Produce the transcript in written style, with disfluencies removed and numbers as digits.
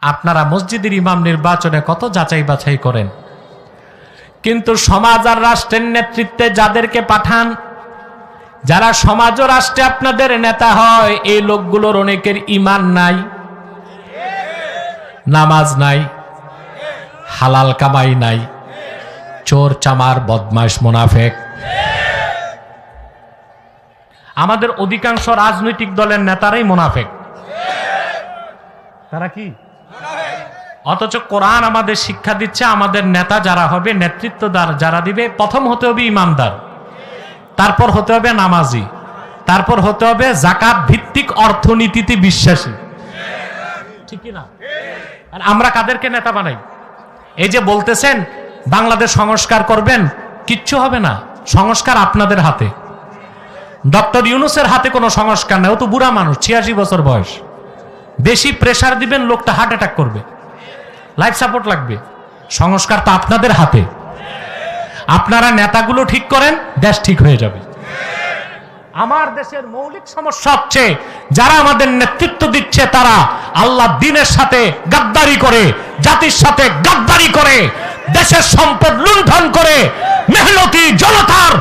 আপনারা মসজিদের ইমাম নির্বাচনে কত যাচাই বাছাই করেন, কিন্তু সমাজ আর রাষ্ট্রের নেতৃত্বে যাদেরকে পাঠান, যারা সমাজ ও রাষ্ট্রে আপনাদের নেতা হয়, এই লোকগুলোর অনেকের ঈমান নাই, নামাজ নাই, হালাল কামাই নাই, চোর চামার বদমাশ মুনাফেক। আমাদের অধিকাংশ রাজনৈতিক দলের নেতারাই মুনাফেক। তারা কি? অথচ কোরআন আমাদের শিক্ষা দিচ্ছে, আমাদের নেতা যারা হবে, নেতৃত্বদার যারা দিবে, প্রথম হতে হবে ইমানদার, তারপর হতে হবে নামাজি, তারপর হতে হবে যাকাত ভিত্তিক অর্থনীতিতে বিশ্বাসী। ঠিক কি না? আর আমরা কাদেরকে নেতা বানাই? এই যে বলতেছেন বাংলাদেশ সংস্কার করবেন, কিচ্ছু হবে না। সংস্কার আপনাদের হাতে। ডক্টর ইউনূসের হাতে কোনো সংস্কার নেই, ও তো বুড়া মানুষ, 86 বছর বয়স। বেশি প্রেসার দিবেন, লোকটা হার্ট অ্যাটাক করবে, লাইফ সাপোর্ট লাগবে। সংস্কার তো আপনাদের হাতে। আপনারা নেতাগুলো ঠিক করেন, দেশ ঠিক হয়ে যাবে। আমার দেশের মৌলিক সমস্যা হচ্ছে, যারা আমাদের নেতৃত্ব দিচ্ছে তারা আল্লাহ দ্বীনের সাথে গাদ্দারি করে, জাতির সাথে গাদ্দারি করে, দেশের সম্পদ লুণ্ঠন করে, মেহনতি জনতার